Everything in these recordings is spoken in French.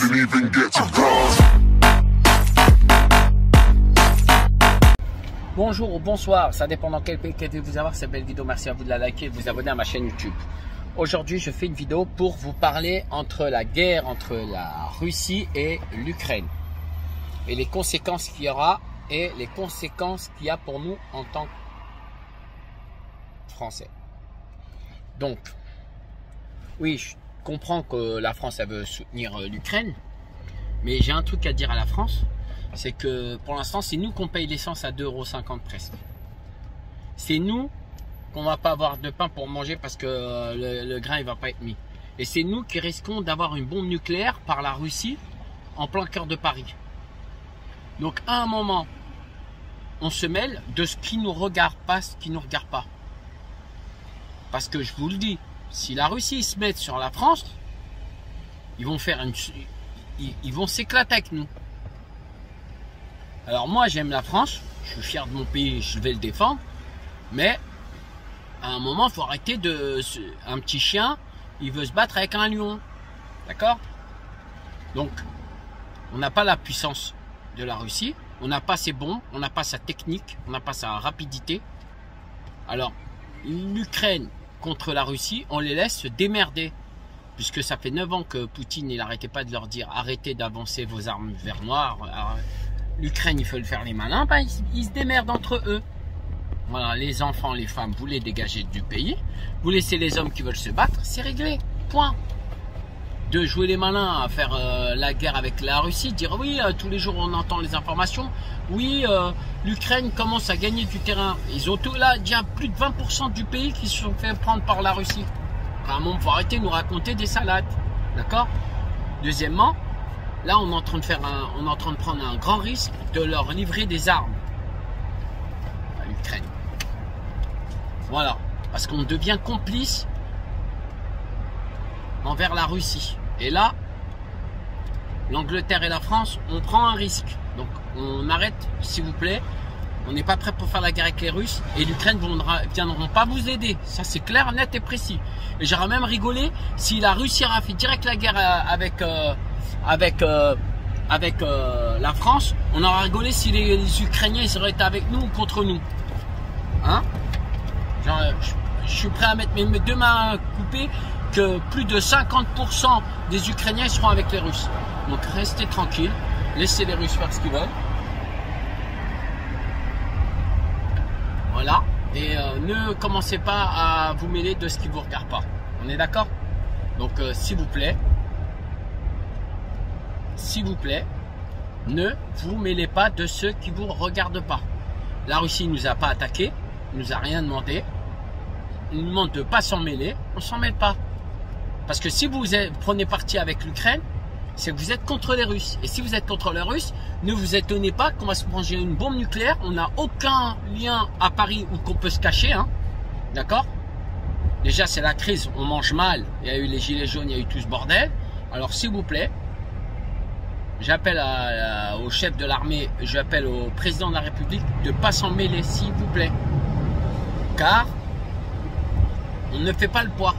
didn't even get to cross. Bonjour ou bonsoir, ça dépend dans quel pays que vous avoir cette belle vidéo. Merci à vous de la liker et de vous abonner à ma chaîne YouTube. Aujourd'hui, je fais une vidéo pour vous parler entre la guerre entre la Russie et l'Ukraine et les conséquences qu'il y aura et les conséquences qu'il y a pour nous en tant que Français. Donc, oui, je comprends que la France elle veut soutenir l'Ukraine, mais j'ai un truc à dire à la France, c'est que pour l'instant, c'est nous qu'on paye l'essence à 2,50 € presque. C'est nous qu'on va pas avoir de pain pour manger parce que le grain il va pas être mis. Et c'est nous qui risquons d'avoir une bombe nucléaire par la Russie en plein cœur de Paris. Donc à un moment, on se mêle de ce qui nous regarde, pas ce qui nous regarde pas. Parce que je vous le dis, si la Russie se met sur la France, ils vont faire ils vont s'éclater avec nous. Alors moi j'aime la France, je suis fier de mon pays, je vais le défendre, mais à un moment il faut arrêter un petit chien, il veut se battre avec un lion, d'accord? Donc on n'a pas la puissance de la Russie, on n'a pas ses bombes, on n'a pas sa technique, on n'a pas sa rapidité. Alors l'Ukraine contre la Russie, on les laisse se démerder, puisque ça fait 9 ans que Poutine il n'arrêtait pas de leur dire arrêtez d'avancer vos armes vers noir. L'Ukraine, il faut le faire les malins, ben, ils se démerdent entre eux. Voilà, les enfants, les femmes, vous les dégagez du pays. Vous laissez les hommes qui veulent se battre, c'est réglé. Point. De jouer les malins à faire la guerre avec la Russie, dire oui, tous les jours on entend les informations. Oui, l'Ukraine commence à gagner du terrain. Ils ont tout là, déjà plus de 20% du pays qui se sont fait prendre par la Russie. À un moment, il faut arrêter de nous raconter des salades. D'accord? Deuxièmement, là, on est en train de prendre un grand risque de leur livrer des armes à l'Ukraine. Voilà, parce qu'on devient complice envers la Russie. Et là, l'Angleterre et la France, on prend un risque. Donc, on arrête, s'il vous plaît. On n'est pas prêt pour faire la guerre avec les Russes. Et l'Ukraine ne viendront pas vous aider. Ça, c'est clair, net et précis. Et j'aurais même rigolé si la Russie a fait direct la guerre avec la France, on aurait rigolé si les Ukrainiens ils auraient été avec nous ou contre nous. Hein? Genre, je suis prêt à mettre mes deux mains coupées que plus de 50% des Ukrainiens seront avec les Russes. Donc restez tranquille, laissez les Russes faire ce qu'ils veulent. Voilà. Et ne commencez pas à vous mêler de ce qui ne vous regarde pas. On est d'accord? Donc s'il vous plaît, ne vous mêlez pas de ceux qui ne vous regardent pas. La Russie ne nous a pas attaqué, ne nous a rien demandé. Il nous demande de ne pas s'en mêler, on ne s'en mêle pas. Parce que si vous prenez parti avec l'Ukraine, c'est que vous êtes contre les Russes. Et si vous êtes contre les Russes, ne vous étonnez pas qu'on va se manger une bombe nucléaire. On n'a aucun lien à Paris où qu'on peut se cacher. Hein. D'accord? Déjà, c'est la crise, on mange mal. Il y a eu les gilets jaunes, il y a eu tout ce bordel. Alors, s'il vous plaît, j'appelle au chef de l'armée, j'appelle au président de la République de ne pas s'en mêler, s'il vous plaît. Car on ne fait pas le poids.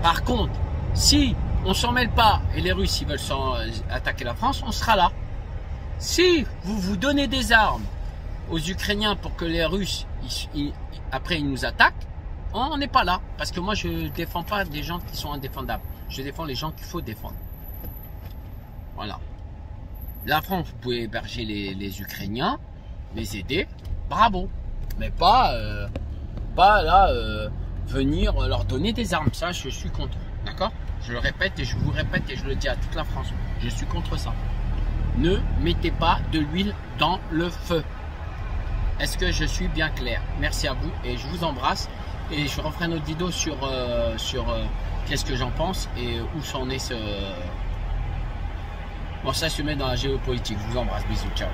Par contre, si on ne s'en mêle pas et les Russes ils veulent attaquer la France, on sera là. Si vous vous donnez des armes aux Ukrainiens pour que les Russes, après ils nous attaquent, on n'est pas là. Parce que moi je ne défends pas des gens qui sont indéfendables. Je défends les gens qu'il faut défendre. Voilà. La France, vous pouvez héberger les Ukrainiens, les aider, bravo. Mais pas là, venir leur donner des armes. Ça, je suis contre. D'accord? Je le répète et je vous répète et je le dis à toute la France. Je suis contre ça. Ne mettez pas de l'huile dans le feu. Est-ce que je suis bien clair? Merci à vous et je vous embrasse. Et je referai une autre vidéo sur qu'est-ce que j'en pense et où s'en est ce... Bon, ça se met dans la géopolitique. Je vous embrasse. Bisous. Ciao.